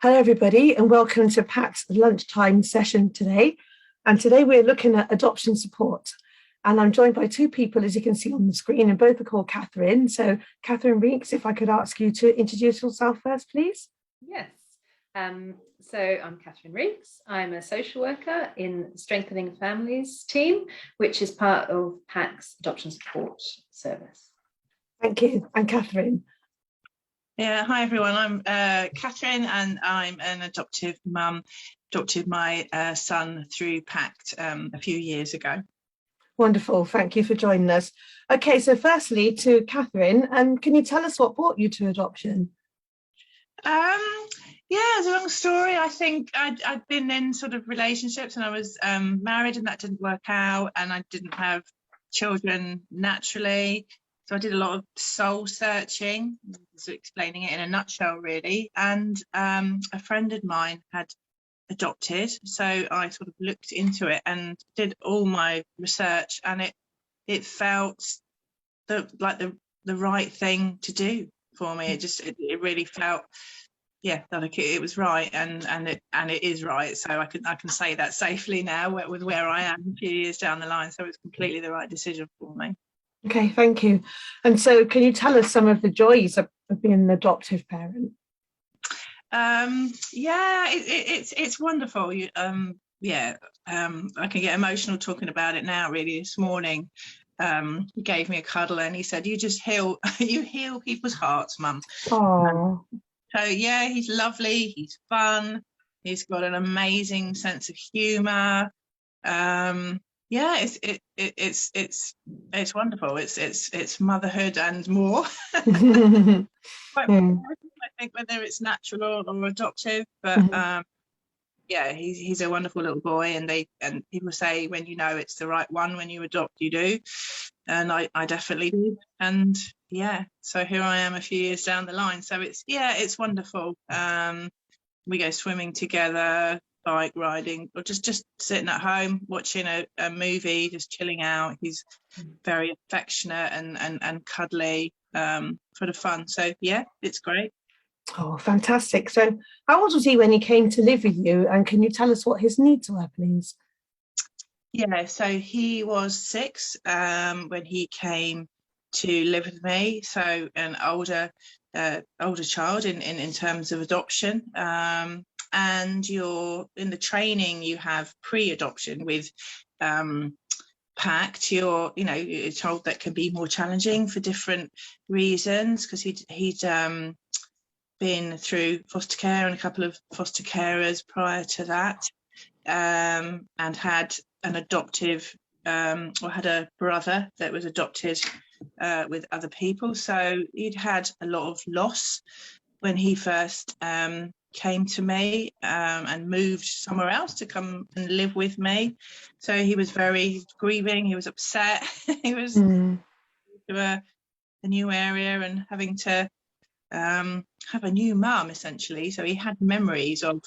Hello, everybody, and welcome to PACT's lunchtime session today. And today we're looking at adoption support. And I'm joined by two people, as you can see on the screen, and both are called Cathryn. So, Cathryn Reeks, if I could ask you to introduce yourself first, please. Yes. So I'm Cathryn Reeks. I'm a social worker in the Strengthening Families team, which is part of PACT's adoption support service. Thank you. And Cathryn. Yeah, hi everyone. I'm Cathryn, and I'm an adoptive mum. Adopted my son through PACT a few years ago. Wonderful. Thank you for joining us. Okay, so firstly to Cathryn, can you tell us what brought you to adoption? Yeah, it's a long story. I think I'd been in sort of relationships, and I was married, and that didn't work out, and I didn't have children naturally. So I did a lot of soul searching, so explaining it in a nutshell, really. And a friend of mine had adopted, so I sort of looked into it and did all my research, and it felt like the right thing to do for me. It really felt, yeah, like it was right, and it is right. So I can say that safely now with where I am a few years down the line. So it's completely the right decision for me. Okay, thank you. And so can you tell us some of the joys of being an adoptive parent? Yeah, it's wonderful. I can get emotional talking about it now. Really, this morning, he gave me a cuddle and he said, "You just heal people's hearts, Mum." Oh. So yeah, he's lovely. He's fun. He's got an amazing sense of humour. Yeah, it's wonderful. It's motherhood and more. Quite I think, whether it's natural or adoptive, but yeah, he's a wonderful little boy, and people say when you know it's the right one when you adopt, you do, and I definitely did, and yeah, so here I am a few years down the line. So it's wonderful. We go swimming together, bike riding, or just sitting at home watching a movie, just chilling out. He's very affectionate and cuddly, for the fun. So yeah, it's great. Oh, fantastic. So how old was he when he came to live with you? And can you tell us what his needs were, please? Yeah, so he was 6 when he came to live with me. So an older child in terms of adoption. And you're in the training, you have pre-adoption with PACT. You're told that can be more challenging for different reasons, because he'd been through foster care and a couple of foster carers prior to that, and had an adoptive or had a brother that was adopted with other people. So he'd had a lot of loss when he first came to me and moved somewhere else to come and live with me. So he was very grieving, he was upset. He was to a new area and having to have a new mum, essentially. So he had memories of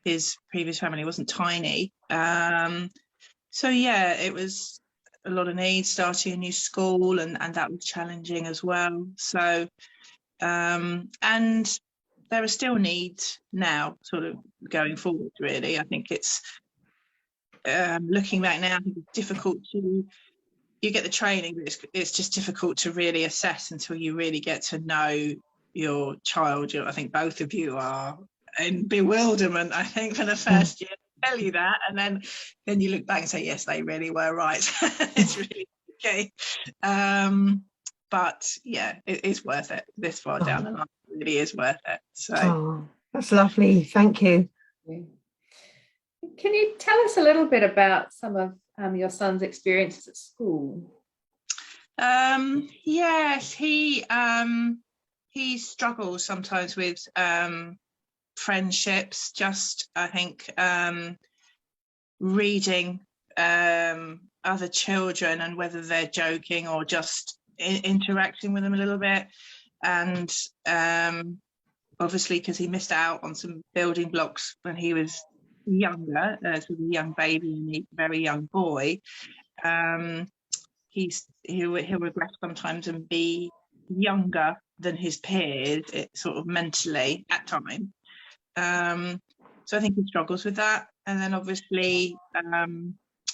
his previous family. It wasn't tiny. So yeah, it was a lot of needs, starting a new school, and that was challenging as well. So and there are still needs now, sort of going forward, really. I think it's looking back now, I think it's difficult to, you get the training, but it's just difficult to really assess until you really get to know your child. I think both of you are in bewilderment, I think, for the first year. Tell you that, and then you look back and say, yes, they really were right. It's really okay. But yeah, it is worth it. This far down the line, it really is worth it. So that's lovely. Thank you. Can you tell us a little bit about some of your son's experiences at school? Yes, he struggles sometimes with friendships. Just, I think, reading other children and whether they're joking or just interacting with them a little bit. And obviously, because he missed out on some building blocks when he was younger, as a young baby and a very young boy, he'll regret sometimes and be younger than his peers, sort of mentally at times. So I think he struggles with that. And then obviously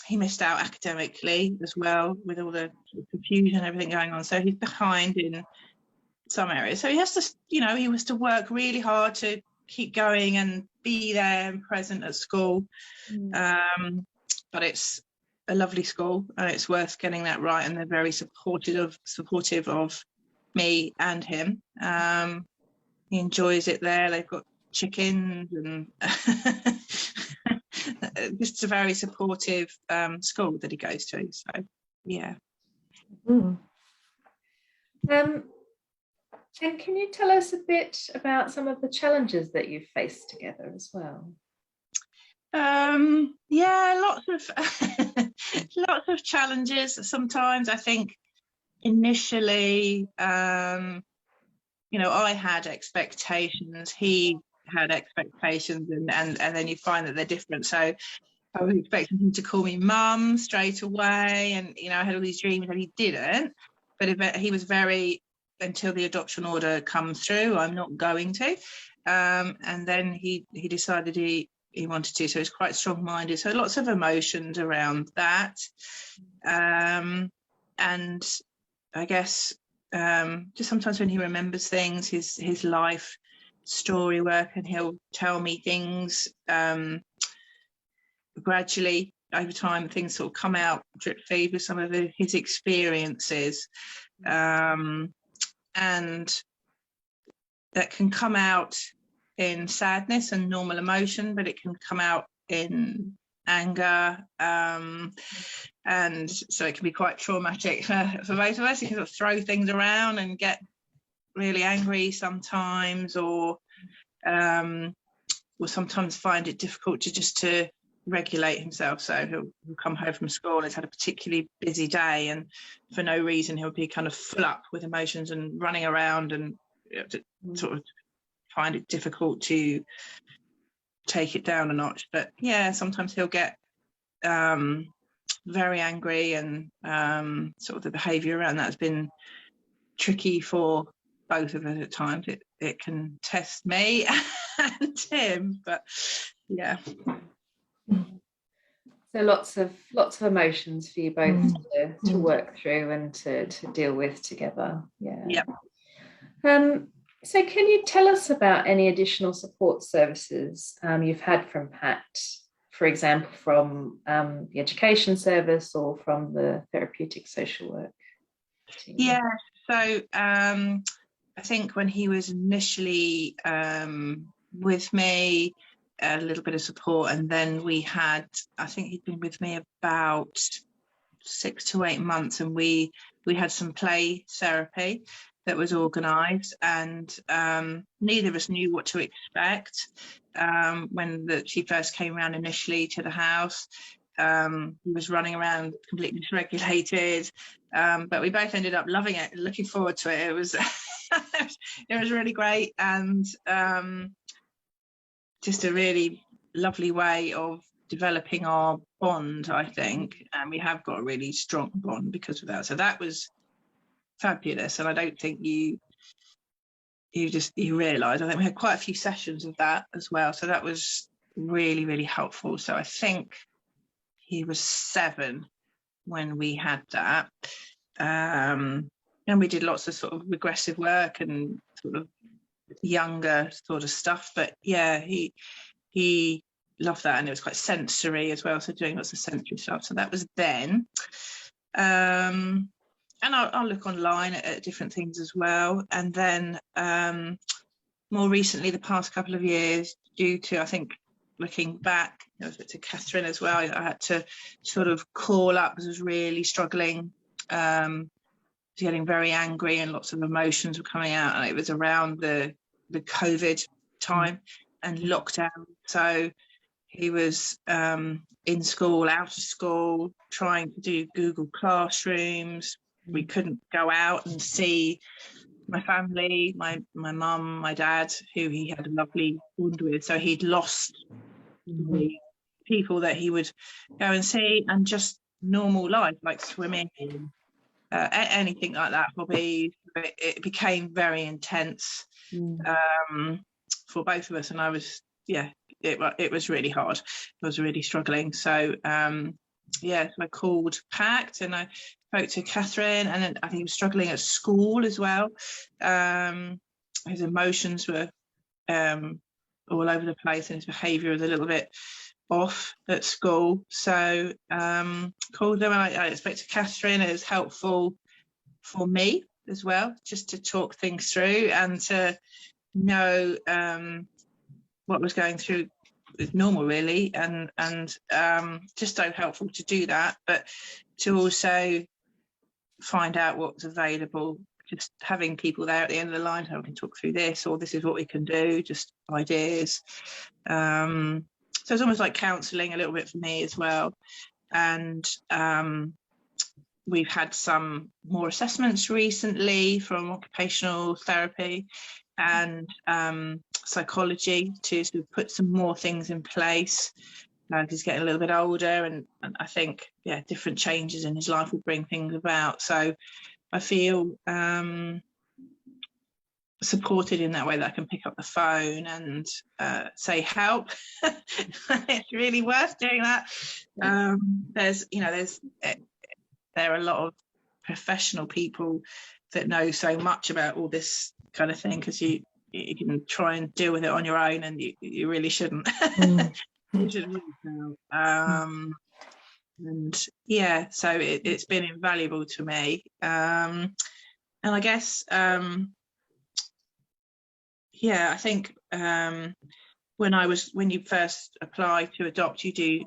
he missed out academically as well, with all the confusion and everything going on. So he's behind in some areas. So he has to, he was to work really hard to keep going and be there and present at school. But it's a lovely school and it's worth getting that right. And they're very supportive of me and him. He enjoys it there. They've got chickens and just a very supportive school that he goes to. So yeah. And can you tell us a bit about some of the challenges that you've faced together as well? Yeah, lots of lots of challenges. Sometimes I think initially, I had expectations, he had expectations, and then you find that they're different. So I was expecting him to call me mum straight away, and I had all these dreams, and he didn't. But he was very, until the adoption order comes through, I'm not going to. And then he decided he wanted to, so he's quite strong-minded. So lots of emotions around that. And I guess just sometimes when he remembers things, his life story work, and he'll tell me things gradually over time. Things sort of come out, drip feed with some of his experiences, and that can come out in sadness and normal emotion, but it can come out in anger, and so it can be quite traumatic for both of us. You can sort of throw things around and get really angry sometimes, or will sometimes find it difficult to regulate himself. So he'll come home from school and he's had a particularly busy day, and for no reason he'll be kind of full up with emotions and running around, and sort of find it difficult to take it down a notch. But yeah, sometimes he'll get very angry, and sort of the behaviour around that has been tricky for both of us at times. It can test me and him, but yeah. So lots of emotions for you both to work through and to deal with together. Yeah. Yep. So can you tell us about any additional support services you've had from PACT, for example, from the education service or from the therapeutic social work team? Yeah, so I think when he was initially with me, a little bit of support, and then I think he'd been with me about 6 to 8 months, and we had some play therapy that was organised, and neither of us knew what to expect when she first came around initially to the house. He was running around completely dysregulated, but we both ended up loving it, looking forward to it. It was it was really great, and just a really lovely way of developing our bond, I think, and we have got a really strong bond because of that. So that was fabulous, and I don't think you realise. I think we had quite a few sessions of that as well, so that was really, really helpful. So I think he was 7 when we had that, and we did lots of sort of regressive work and sort of younger sort of stuff. But yeah, he loved that, and it was quite sensory as well, so doing lots of sensory stuff. So that was then. And I'll look online at different things as well. And then more recently, the past couple of years, due to, I think, looking back, I was to Cathryn as well, I had to sort of call up because I was really struggling, getting very angry, and lots of emotions were coming out. And it was around the COVID time and lockdown. So he was in school, out of school, trying to do Google Classrooms. We couldn't go out and see my family, my mum, my dad, who he had a lovely bond with. So he'd lost the people that he would go and see, and just normal life like swimming, anything like that, hobbies. It became very intense for both of us, and I was it was really hard. I was really struggling. So so I called PACT and I spoke to Cathryn, and then I think he was struggling at school as well. His emotions were all over the place, and his behaviour was a little bit off at school. So called them, and I expected Cathryn. It was helpful for me as well, just to talk things through and to know what was going through is normal, really, and just so helpful to do that, but to also find out what's available. Just having people there at the end of the line, how we can talk through this, or this is what we can do, just ideas. So it's almost like counselling a little bit for me as well. And we've had some more assessments recently from occupational therapy and psychology to sort of put some more things in place. He's getting a little bit older, and I think different changes in his life will bring things about. So I feel supported in that way, that I can pick up the phone and say help. It's really worth doing that. There are a lot of professional people that know so much about all this kind of thing, because you can try and deal with it on your own, and you really shouldn't. You should really know. And so it's been invaluable to me. And I guess I think when you first apply to adopt, you do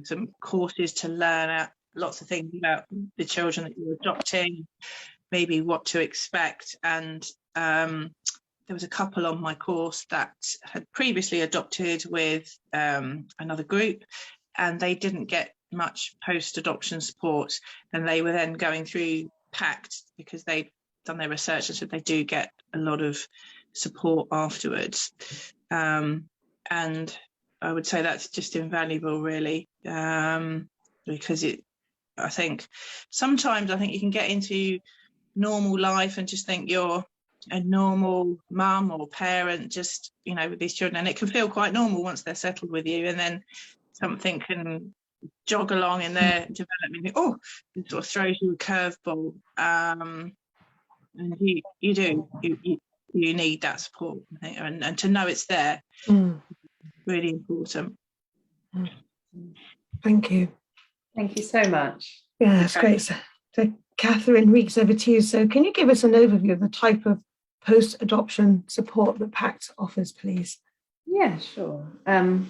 some courses to learn lots of things about the children that you're adopting, maybe what to expect. And there was a couple on my course that had previously adopted with another group, and they didn't get much post-adoption support, and they were then going through PACT because they'd done their research and said they do get a lot of support afterwards. And I would say that's just invaluable, really, because I think sometimes you can get into normal life and just think you're a normal mum or parent, just with these children, and it can feel quite normal once they're settled with you, and then something can jog along in their development. It sort of throws you a curveball, and you need that support, I think, and to know it's there. Really important. Thank you so much. That's great. So Cathryn, Reeks, over to you. So can you give us an overview of the type of post-adoption support that PACT offers, please? Yeah, sure. I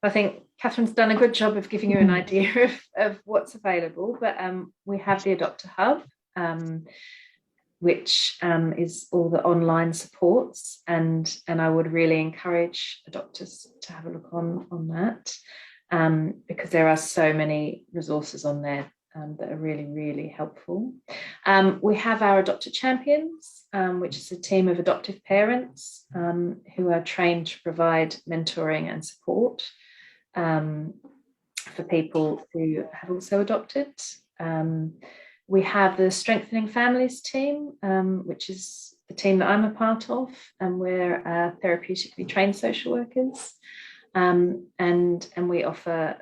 think Cathryn's done a good job of giving you an idea of what's available, but we have the Adopter Hub, which is all the online supports, and I would really encourage adopters to have a look on that, because there are so many resources on there that are really, really helpful. We have our Adopter Champions, which is a team of adoptive parents who are trained to provide mentoring and support for people who have also adopted. We have the Strengthening Families team, which is the team that I'm a part of, and we're therapeutically trained social workers, and we offer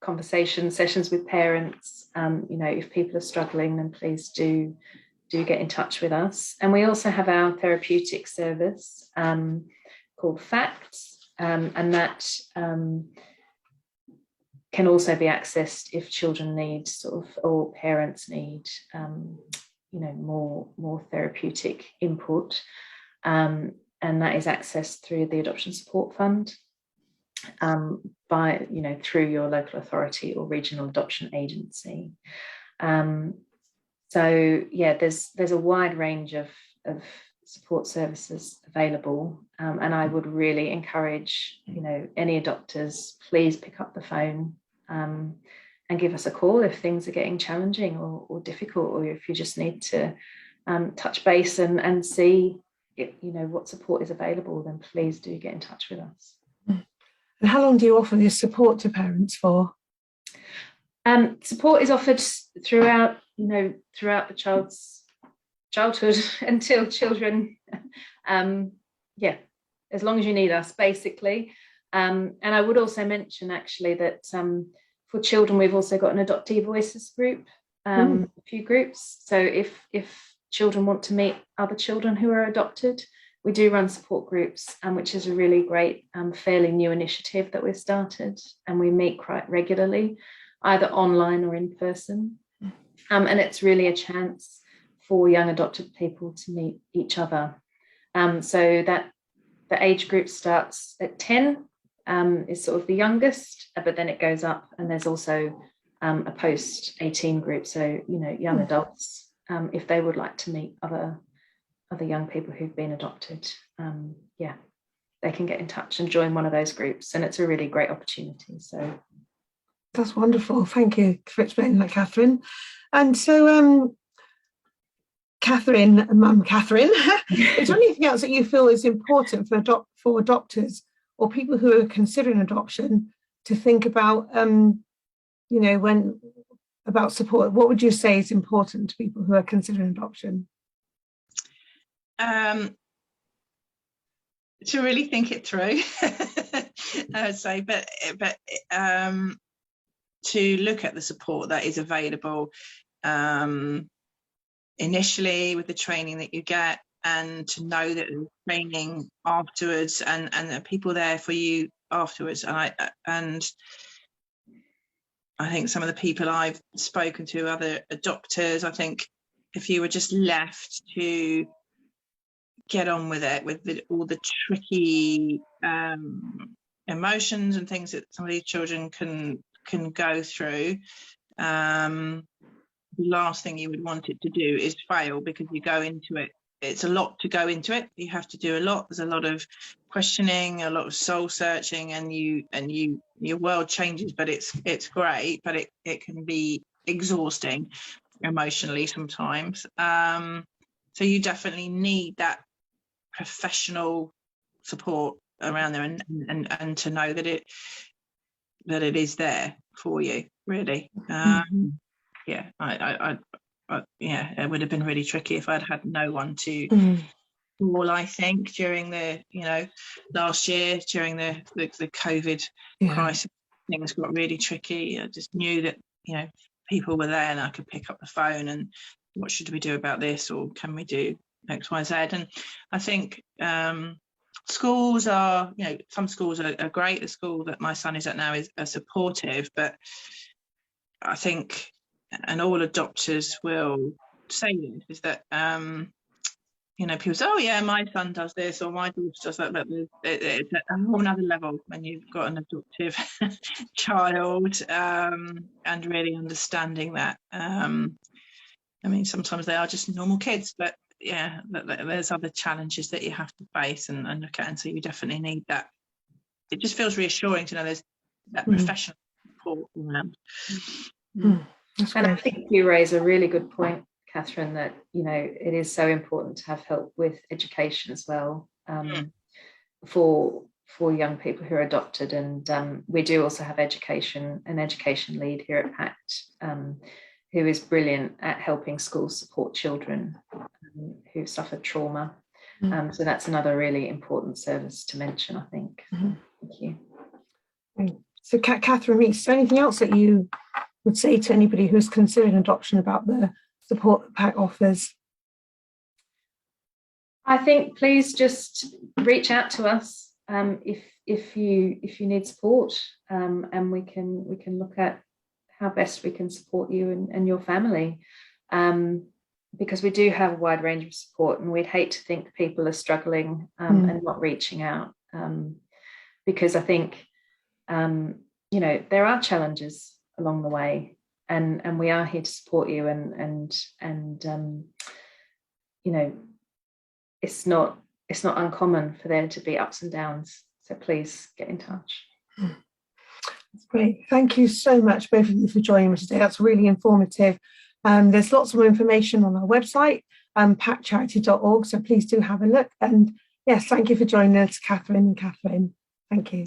conversation sessions with parents. If people are struggling, then please do get in touch with us. And we also have our therapeutic service called FACT, and that can also be accessed if children need or parents need more therapeutic input, and that is accessed through the Adoption Support Fund, through your local authority or regional adoption agency. There's a wide range of support services available, and I would really encourage any adopters, please pick up the phone and give us a call if things are getting challenging or difficult, or if you just need to touch base and see what support is available, then please do get in touch with us. And how long do you offer this support to parents for? Support is offered throughout the child's childhood until children as long as you need us, basically. And I would also mention actually that for children, we've also got an Adoptee Voices group, a few groups. So if children want to meet other children who are adopted, we do run support groups, which is a really great, fairly new initiative that we've started, and we meet quite regularly, either online or in person. And it's really a chance for young adopted people to meet each other. So that the age group starts at 10, is sort of the youngest, but then it goes up, and there's also a post-18 group, so young adults, if they would like to meet other young people who've been adopted, they can get in touch and join one of those groups, and it's a really great opportunity. So that's wonderful. Thank you for explaining that, Cathryn. And so, Cathryn, Mum Cathryn, is there anything else that you feel is important for adopters or people who are considering adoption to think about, about support? What would you say is important to people who are considering adoption? To really think it through, I would say, but to look at the support that is available initially with the training that you get, and to know that there's training afterwards and there are people there for you afterwards. And I think some of the people I've spoken to, other adopters, I think if you were just left to get on with it, with all the tricky emotions and things that some of these children can go through, the last thing you would want it to do is fail, because you go into it, it's a lot to go into it. You have to do a lot. There's a lot of questioning, a lot of soul searching, and your world changes, but it's great, but it can be exhausting emotionally sometimes. So you definitely need that professional support around there, and to know that it is there for you, really. It would have been really tricky if I'd had no one to call, I think, during the last year, during the COVID crisis. Things got really tricky. I just knew that people were there and I could pick up the phone and what should we do about this, or can we do X, Y, Z. And I think schools are, some schools are great. The school that my son is at now is supportive, but I think, and all adopters will say this, is that people say, oh yeah, my son does this or my daughter does that, but it's a whole other level when you've got an adoptive child, and really understanding that. Sometimes they are just normal kids, but there's other challenges that you have to face and look at, and so you definitely need that. It just feels reassuring to know there's that professional support around. And I think you raise a really good point, Cathryn, that it is so important to have help with education as well, for young people who are adopted. And we do also have an education lead here at PACT, who is brilliant at helping schools support children who've suffered trauma. So that's another really important service to mention, I think. Thank you. So Cathryn, is there anything else that you would say to anybody who's considering adoption about the support that PACT offers? I think please just reach out to us if you need support, and we can look at how best we can support you and your family, because we do have a wide range of support, and we'd hate to think people are struggling and not reaching out, because I think there are challenges along the way, and we are here to support you, and it's not uncommon for there to be ups and downs, so please get in touch. That's great. Thank you so much, both of you, for joining me today. That's really informative. There's lots more information on our website, pactcharity.org, so please do have a look. And yes, thank you for joining us, Cathryn and Cathryn. Thank you.